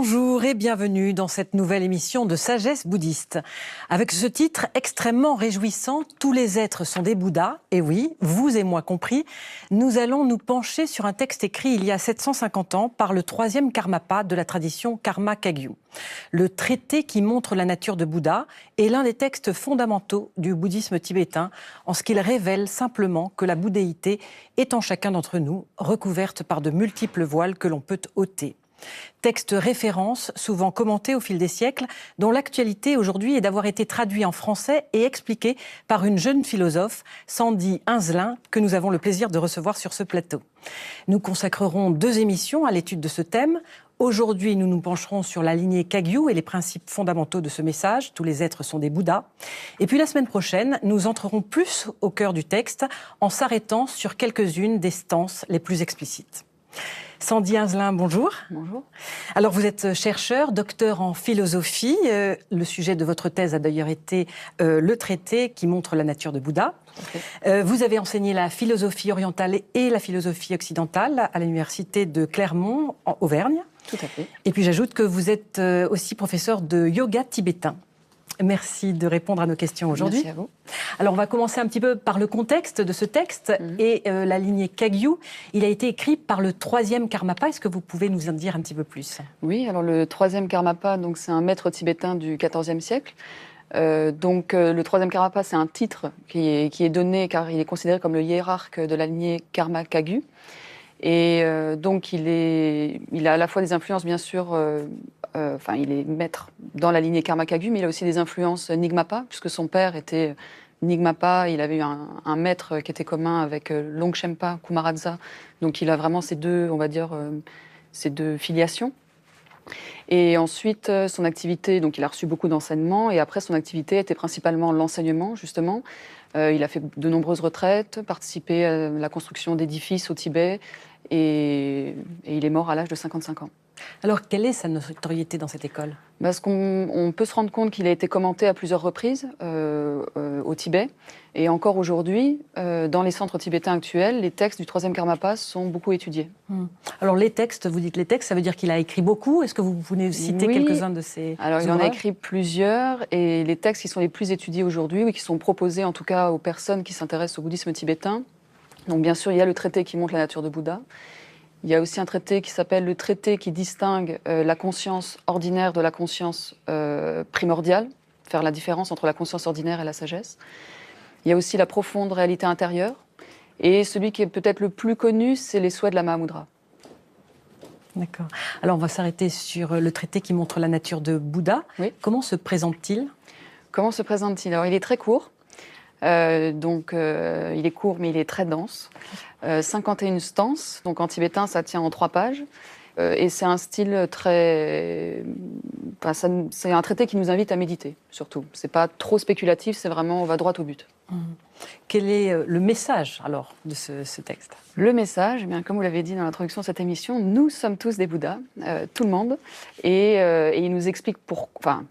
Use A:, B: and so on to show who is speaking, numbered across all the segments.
A: Bonjour et bienvenue dans cette nouvelle émission de Sagesse bouddhiste. Avec ce titre extrêmement réjouissant, tous les êtres sont des Bouddhas. Et oui, vous et moi compris, nous allons nous pencher sur un texte écrit il y a 750 ans par le troisième Karmapa de la tradition Karma Kagyu. Le traité qui montre la nature de Bouddha est l'un des textes fondamentaux du bouddhisme tibétain en ce qu'il révèle simplement que la bouddhéité est en chacun d'entre nous, recouverte par de multiples voiles que l'on peut ôter. Texte référence, souvent commenté au fil des siècles, dont l'actualité aujourd'hui est d'avoir été traduit en français et expliqué par une jeune philosophe, Sandy Hinzelin, que nous avons le plaisir de recevoir sur ce plateau. Nous consacrerons 2 émissions à l'étude de ce thème. Aujourd'hui, nous nous pencherons sur la lignée Kagyu et les principes fondamentaux de ce message. Tous les êtres sont des Bouddhas. Et puis la semaine prochaine, nous entrerons plus au cœur du texte en s'arrêtant sur quelques-unes des stances les plus explicites. Sandy Hinzelin, bonjour.
B: Bonjour.
A: Alors vous êtes chercheur, docteur en philosophie. Le sujet de votre thèse a d'ailleurs été le traité qui montre la nature de Bouddha. Okay. Vous avez enseigné la philosophie orientale et la philosophie occidentale à l'université de Clermont, en Auvergne.
B: Tout à fait.
A: Et puis j'ajoute que vous êtes aussi professeur de yoga tibétain. Merci de répondre à nos questions aujourd'hui.
B: Merci à vous.
A: Alors, on va commencer un petit peu par le contexte de ce texte et la lignée Kagyu. Il a été écrit par le troisième Karmapa. Est-ce que vous pouvez nous en dire un petit peu plus ?
B: Oui, alors le troisième Karmapa, donc c'est un maître tibétain du XIVe siècle. Le troisième Karmapa, c'est un titre qui est donné car il est considéré comme le hiérarque de la lignée Karma Kagyu. Et donc, il a à la fois des influences, bien sûr, il est maître dans la lignée Karma Kagyu, mais il a aussi des influences Nyingmapa, puisque son père était Nyingmapa. Il avait eu un maître qui était commun avec Longchenpa Kumaradza. Donc, il a vraiment ces deux filiations. Et ensuite, son activité, donc il a reçu beaucoup d'enseignements, et après, son activité était principalement l'enseignement, justement. Il a fait de nombreuses retraites, participé à la construction d'édifices au Tibet, et il est mort à l'âge de 55 ans.
A: Alors, quelle est sa notoriété dans cette école ?
B: Parce qu'on peut se rendre compte qu'il a été commenté à plusieurs reprises au Tibet. Et encore aujourd'hui, dans les centres tibétains actuels, les textes du troisième Karmapa sont beaucoup étudiés.
A: Alors les textes, vous dites les textes, ça veut dire qu'il a écrit beaucoup ? Est-ce que vous pouvez citer quelques-uns de ces
B: Alors il en a écrit plusieurs, et les textes qui sont les plus étudiés aujourd'hui, ou qui sont proposés en tout cas aux personnes qui s'intéressent au bouddhisme tibétain. Donc bien sûr, il y a le traité qui montre la nature de Bouddha. Il y a aussi un traité qui s'appelle le traité qui distingue la conscience ordinaire de la conscience primordiale, faire la différence entre la conscience ordinaire et la sagesse. Il y a aussi la profonde réalité intérieure. Et celui qui est peut-être le plus connu, c'est les souhaits de la Mahamudra.
A: D'accord. Alors on va s'arrêter sur le traité qui montre la nature de Bouddha.
B: Oui.
A: Comment se présente-t-il ?
B: Comment se présente-t-il ? Alors il est très court. Il est court, mais il est très dense. 51 stances, donc en tibétain, ça tient en 3 pages. Et c'est un style très... c'est un traité qui nous invite à méditer, surtout. C'est pas trop spéculatif, c'est vraiment, on va droit au but.
A: Quel est le message, alors, de ce texte ?
B: Le message, eh bien, comme vous l'avez dit dans l'introduction de cette émission, nous sommes tous des Bouddhas, tout le monde. Et il nous explique pourquoi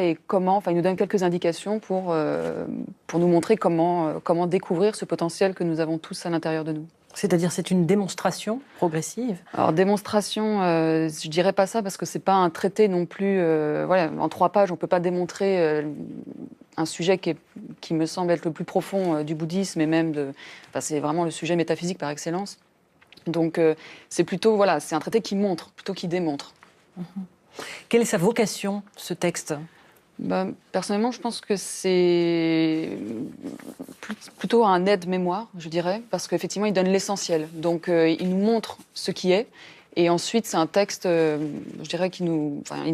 B: et comment, il nous donne quelques indications pour nous montrer comment découvrir ce potentiel que nous avons tous à l'intérieur de nous.
A: C'est-à-dire, c'est une démonstration progressive ?
B: Alors, démonstration, je dirais pas ça parce que c'est pas un traité non plus. En 3 pages, on peut pas démontrer un sujet qui me semble être le plus profond du bouddhisme et même c'est vraiment le sujet métaphysique par excellence. Donc, c'est plutôt, c'est un traité qui montre plutôt qu'il démontre.
A: Quelle est sa vocation, ce texte ?
B: Personnellement, je pense que c'est plutôt un aide-mémoire, je dirais, parce qu'effectivement, il donne l'essentiel. Donc, il nous montre ce qui est. Et ensuite, c'est un texte, je dirais, il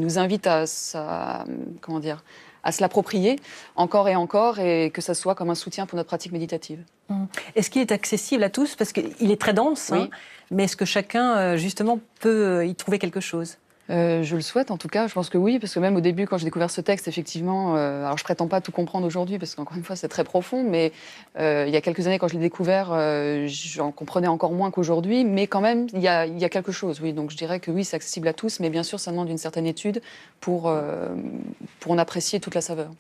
B: nous invite à se l'approprier encore, et que ça soit comme un soutien pour notre pratique méditative.
A: Est-ce qu'il est accessible à tous ? Parce qu'il est très dense,
B: oui.
A: Mais est-ce que chacun, justement, peut y trouver quelque chose ?
B: Je le souhaite en tout cas, je pense que oui, parce que même au début quand j'ai découvert ce texte, effectivement, alors je prétends pas tout comprendre aujourd'hui parce qu'encore une fois c'est très profond, mais il y a quelques années quand je l'ai découvert, j'en comprenais encore moins qu'aujourd'hui, mais quand même il y a quelque chose, oui, donc je dirais que oui c'est accessible à tous, mais bien sûr ça demande une certaine étude pour en apprécier toute la saveur.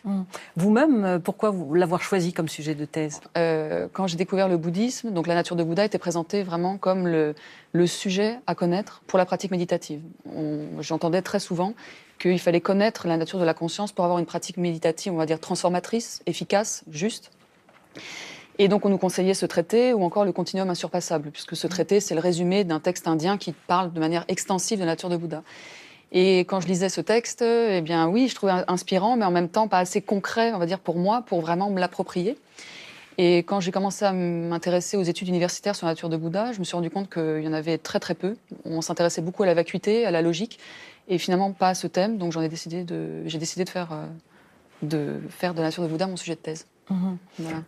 A: Vous-même, pourquoi l'avoir choisi comme sujet de thèse ?
B: Quand j'ai découvert le bouddhisme, donc la nature de Bouddha était présentée vraiment comme le le sujet à connaître pour la pratique méditative. J'entendais très souvent qu'il fallait connaître la nature de la conscience pour avoir une pratique méditative, on va dire transformatrice, efficace, juste. Et donc on nous conseillait ce traité ou encore le Continuum insurpassable, puisque ce traité, c'est le résumé d'un texte indien qui parle de manière extensive de la nature de Bouddha. Et quand je lisais ce texte, eh bien oui, je trouvais inspirant, mais en même temps pas assez concret, on va dire, pour moi, pour vraiment me l'approprier. Et quand j'ai commencé à m'intéresser aux études universitaires sur la nature de Bouddha, je me suis rendu compte qu'il y en avait très très peu. On s'intéressait beaucoup à la vacuité, à la logique, et finalement pas à ce thème. Donc j'ai décidé de faire de la nature de Bouddha mon sujet de thèse. Voilà.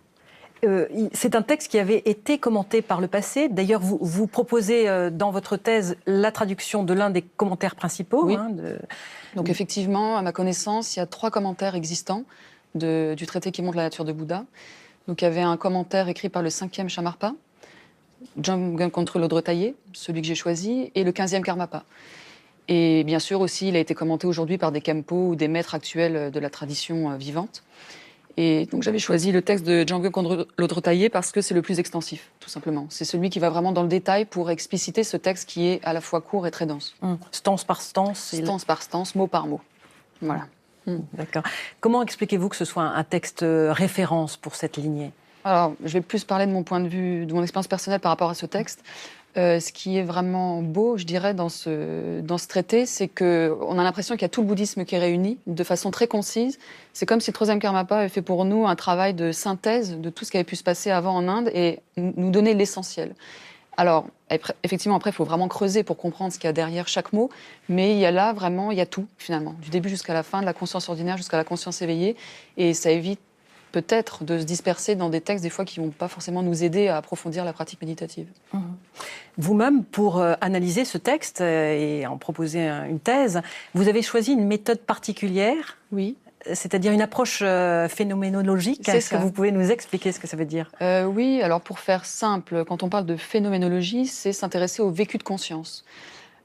A: C'est un texte qui avait été commenté par le passé. D'ailleurs, vous proposez dans votre thèse la traduction de l'un des commentaires principaux.
B: Oui. Donc effectivement, à ma connaissance, il y a 3 commentaires existants du traité qui montre la nature de Bouddha. Donc il y avait un commentaire écrit par le 5e Shamarpa, Jamgon contre l'Odre taillé, celui que j'ai choisi, et le 15e Karmapa. Et bien sûr aussi, il a été commenté aujourd'hui par des Khenpo ou des maîtres actuels de la tradition vivante. Et donc j'avais choisi le texte de Jamgon contre l'Odre taillé parce que c'est le plus extensif, tout simplement. C'est celui qui va vraiment dans le détail pour expliciter ce texte qui est à la fois court et très dense.
A: Stance par stance.
B: Stance par stance, mot par mot. Voilà.
A: D'accord. Comment expliquez-vous que ce soit un texte référence pour cette lignée ?
B: Alors, je vais plus parler de mon point de vue, de mon expérience personnelle par rapport à ce texte. Ce qui est vraiment beau, je dirais, dans ce traité, c'est qu'on a l'impression qu'il y a tout le bouddhisme qui est réuni de façon très concise. C'est comme si le 3e Karmapa avait fait pour nous un travail de synthèse de tout ce qui avait pu se passer avant en Inde et nous donner l'essentiel. Alors, effectivement, après, il faut vraiment creuser pour comprendre ce qu'il y a derrière chaque mot, mais il y a là, vraiment, il y a tout, finalement, du début jusqu'à la fin, de la conscience ordinaire jusqu'à la conscience éveillée, et ça évite peut-être de se disperser dans des textes, des fois, qui ne vont pas forcément nous aider à approfondir la pratique méditative.
A: Vous-même, pour analyser ce texte et en proposer une thèse, vous avez choisi une méthode particulière ?
B: Oui.
A: C'est-à-dire une approche phénoménologique. Est-ce que vous pouvez nous expliquer ce que ça veut dire ?
B: Oui, alors pour faire simple, quand on parle de phénoménologie, c'est s'intéresser au vécu de conscience.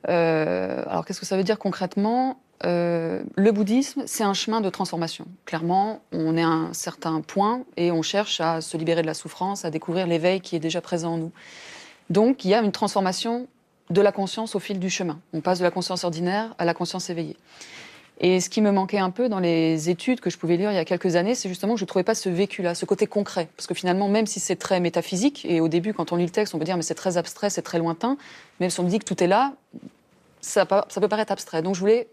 B: Alors qu'est-ce que ça veut dire concrètement ? Le bouddhisme, c'est un chemin de transformation. Clairement, on est à un certain point et on cherche à se libérer de la souffrance, à découvrir l'éveil qui est déjà présent en nous. Donc, il y a une transformation de la conscience au fil du chemin. On passe de la conscience ordinaire à la conscience éveillée. Et ce qui me manquait un peu dans les études que je pouvais lire il y a quelques années, c'est justement que je ne trouvais pas ce vécu-là, ce côté concret. Parce que finalement, même si c'est très métaphysique, et au début, quand on lit le texte, on peut dire mais c'est très abstrait, c'est très lointain, même si on me dit que tout est là, ça peut paraître abstrait. Donc je voulais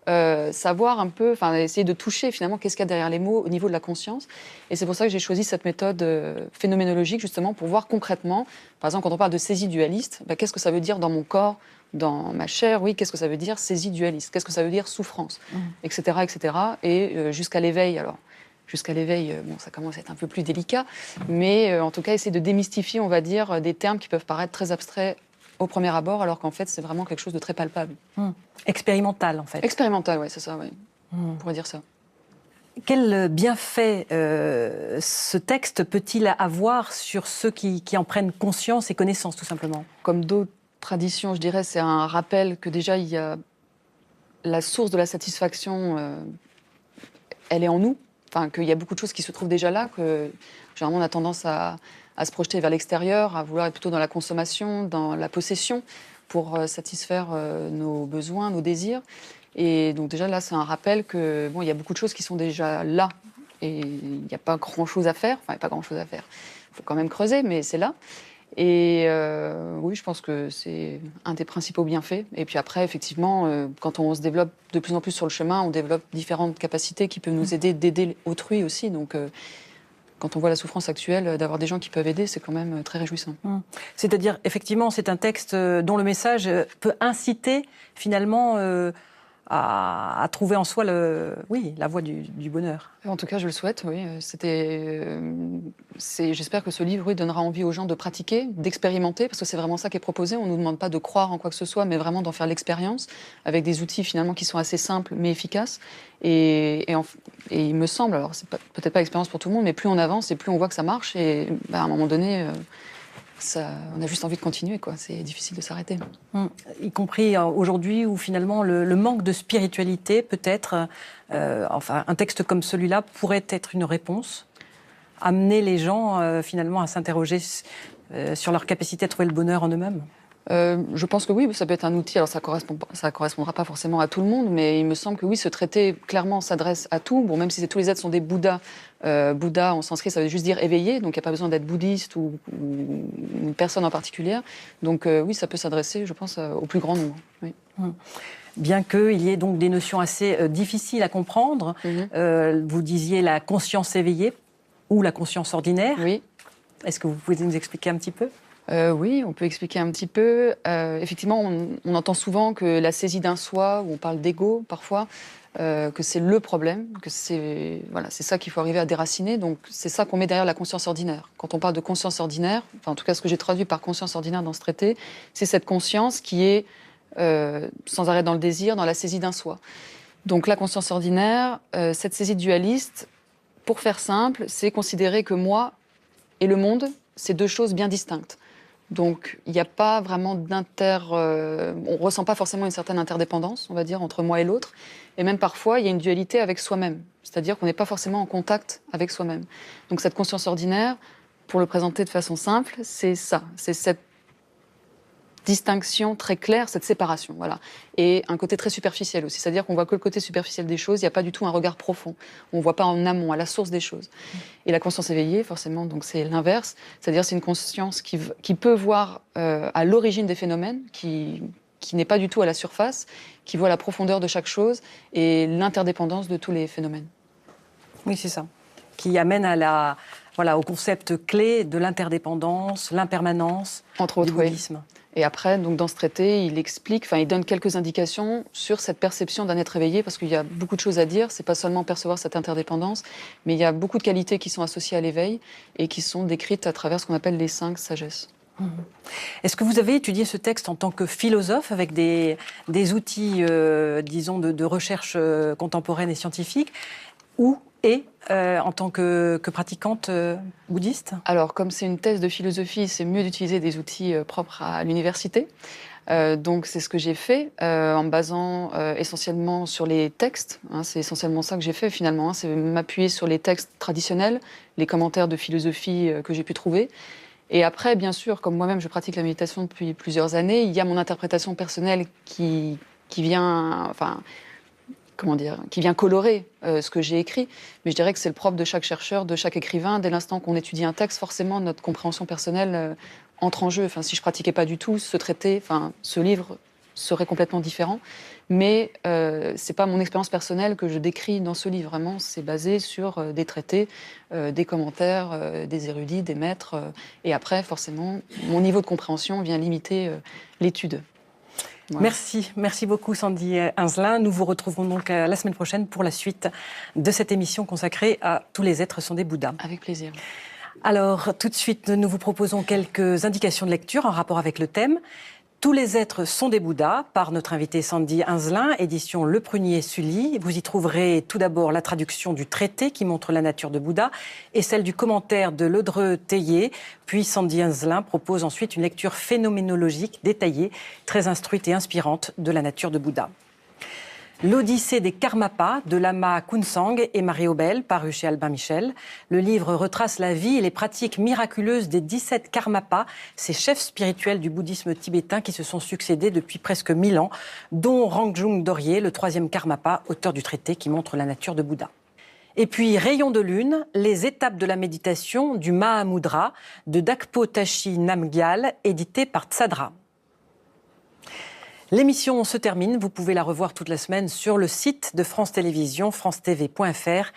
B: savoir un peu, essayer de toucher finalement qu'est-ce qu'il y a derrière les mots au niveau de la conscience. Et c'est pour ça que j'ai choisi cette méthode phénoménologique, justement, pour voir concrètement, par exemple, quand on parle de saisie dualiste, qu'est-ce que ça veut dire dans mon corps, dans ma chair, oui, qu'est-ce que ça veut dire saisie dualiste, qu'est-ce que ça veut dire souffrance, etc., etc. Et jusqu'à l'éveil, alors, jusqu'à l'éveil, bon, ça commence à être un peu plus délicat, mais en tout cas, essayer de démystifier, on va dire, des termes qui peuvent paraître très abstraits au premier abord, alors qu'en fait, c'est vraiment quelque chose de très palpable.
A: Expérimental, en fait.
B: Expérimental, oui, c'est ça, oui. On pourrait dire ça.
A: Quel bienfait ce texte peut-il avoir sur ceux qui en prennent conscience et connaissance, tout simplement ?
B: Comme d'autres traditions, je dirais, c'est un rappel que déjà, il y a la source de la satisfaction, elle est en nous. Enfin, qu'il y a beaucoup de choses qui se trouvent déjà là, que généralement on a tendance à se projeter vers l'extérieur, à vouloir être plutôt dans la consommation, dans la possession, pour satisfaire nos besoins, nos désirs. Et donc déjà là, c'est un rappel que bon, il y a beaucoup de choses qui sont déjà là, et il n'y a pas grand-chose à faire. Enfin, il n'y a pas grand-chose à faire. Il faut quand même creuser, mais c'est là. Et oui, je pense que c'est un des principaux bienfaits. Et puis après, effectivement, quand on se développe de plus en plus sur le chemin, on développe différentes capacités qui peuvent nous aider, d'aider autrui aussi. Donc, quand on voit la souffrance actuelle, d'avoir des gens qui peuvent aider, c'est quand même très réjouissant.
A: C'est-à-dire, effectivement, c'est un texte dont le message peut inciter, finalement, à trouver en soi la voie du bonheur.
B: En tout cas, je le souhaite, oui. J'espère que ce livre, oui, donnera envie aux gens de pratiquer, d'expérimenter, parce que c'est vraiment ça qui est proposé. On ne nous demande pas de croire en quoi que ce soit, mais vraiment d'en faire l'expérience, avec des outils finalement qui sont assez simples, mais efficaces. Et il me semble, alors c'est peut-être pas l'expérience pour tout le monde, mais plus on avance et plus on voit que ça marche. Et à un moment donné, on a juste envie de continuer, quoi. C'est difficile de s'arrêter.
A: Y compris aujourd'hui où finalement le manque de spiritualité peut-être, un texte comme celui-là pourrait être une réponse, amener les gens finalement à s'interroger sur leur capacité à trouver le bonheur en eux-mêmes.
B: Je pense que oui, ça peut être un outil. Alors ça correspondra pas forcément à tout le monde, mais il me semble que oui, ce traité clairement s'adresse à tout. Bon, même si tous les êtres sont des Bouddhas, Bouddha en sanskrit, ça veut juste dire éveillé, donc il n'y a pas besoin d'être bouddhiste ou une personne en particulier. Donc oui, ça peut s'adresser, je pense, au plus grand nombre. Oui.
A: Bien qu'il y ait donc des notions assez difficiles à comprendre, vous disiez la conscience éveillée ou la conscience ordinaire.
B: Oui.
A: Est-ce que vous pouvez nous expliquer un petit peu ?
B: Oui, on peut expliquer un petit peu. Effectivement, on entend souvent que la saisie d'un soi, ou on parle d'ego parfois, que c'est le problème, que c'est ça qu'il faut arriver à déraciner. Donc c'est ça qu'on met derrière la conscience ordinaire. Quand on parle de conscience ordinaire, enfin en tout cas ce que j'ai traduit par conscience ordinaire dans ce traité, c'est cette conscience qui est sans arrêt dans le désir, dans la saisie d'un soi. Donc la conscience ordinaire, cette saisie dualiste, pour faire simple, c'est considérer que moi et le monde, c'est deux choses bien distinctes. Donc, il n'y a pas vraiment on ne ressent pas forcément une certaine interdépendance, on va dire, entre moi et l'autre. Et même parfois, il y a une dualité avec soi-même. C'est-à-dire qu'on n'est pas forcément en contact avec soi-même. Donc, cette conscience ordinaire, pour le présenter de façon simple, c'est ça. C'est cette distinction très claire, cette séparation, voilà. Et un côté très superficiel aussi, c'est-à-dire qu'on voit que le côté superficiel des choses, il n'y a pas du tout un regard profond. On ne voit pas en amont, à la source des choses. Et la conscience éveillée, forcément, donc c'est l'inverse, c'est-à-dire c'est une conscience qui peut voir à l'origine des phénomènes, qui n'est pas du tout à la surface, qui voit la profondeur de chaque chose et l'interdépendance de tous les phénomènes.
A: Oui, c'est ça. Qui amène à au concept clé de l'interdépendance, l'impermanence du bouddhisme.
B: Oui. Et après, donc dans ce traité, il donne quelques indications sur cette perception d'un être éveillé, parce qu'il y a beaucoup de choses à dire. C'est pas seulement percevoir cette interdépendance, mais il y a beaucoup de qualités qui sont associées à l'éveil et qui sont décrites à travers ce qu'on appelle les 5 sagesses.
A: Est-ce que vous avez étudié ce texte en tant que philosophe, avec des outils, disons, de recherche contemporaine et scientifique, ou en tant que pratiquante bouddhiste ?
B: Alors, comme c'est une thèse de philosophie, c'est mieux d'utiliser des outils propres à l'université. Donc, c'est ce que j'ai fait, en me basant essentiellement sur les textes. C'est essentiellement ça que j'ai fait, finalement. C'est m'appuyer sur les textes traditionnels, les commentaires de philosophie que j'ai pu trouver. Et après, bien sûr, comme moi-même, je pratique la méditation depuis plusieurs années, il y a mon interprétation personnelle qui vient... qui vient colorer ce que j'ai écrit. Mais je dirais que c'est le propre de chaque chercheur, de chaque écrivain. Dès l'instant qu'on étudie un texte, forcément, notre compréhension personnelle entre en jeu. Enfin, si je pratiquais pas du tout ce traité, ce livre serait complètement différent. Mais c'est pas mon expérience personnelle que je décris dans ce livre. Vraiment, c'est basé sur des traités, des commentaires, des érudits, des maîtres. Et après, forcément, mon niveau de compréhension vient limiter l'étude.
A: Voilà. Merci beaucoup Sandy Hinzelin. Nous vous retrouverons donc la semaine prochaine pour la suite de cette émission consacrée à Tous les êtres sont des Bouddhas.
B: Avec plaisir.
A: Alors tout de suite, nous vous proposons quelques indications de lecture en rapport avec le thème. Tous les êtres sont des Bouddhas, par notre invité Sandy Hinzelin, édition Le Prunier Sully. Vous y trouverez tout d'abord la traduction du traité qui montre la nature de Bouddha et celle du commentaire de Ledreux Théier. Puis Sandy Hinzelin propose ensuite une lecture phénoménologique détaillée, très instruite et inspirante de la nature de Bouddha. L'Odyssée des Karmapas de Lama Kunsang et Marie Aubel, paru chez Albin Michel. Le livre retrace la vie et les pratiques miraculeuses des 17 Karmapas, ces chefs spirituels du bouddhisme tibétain qui se sont succédés depuis presque 1000 ans, dont Rangjung Dorje, le 3e Karmapa, auteur du traité qui montre la nature de Bouddha. Et puis, Rayon de lune, les étapes de la méditation du Mahamudra de Dakpo Tashi Namgyal, édité par Tsadra. L'émission se termine, vous pouvez la revoir toute la semaine sur le site de France Télévisions, francetv.fr.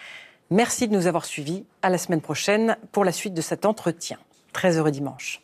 A: Merci de nous avoir suivis. À la semaine prochaine pour la suite de cet entretien. Très heureux dimanche.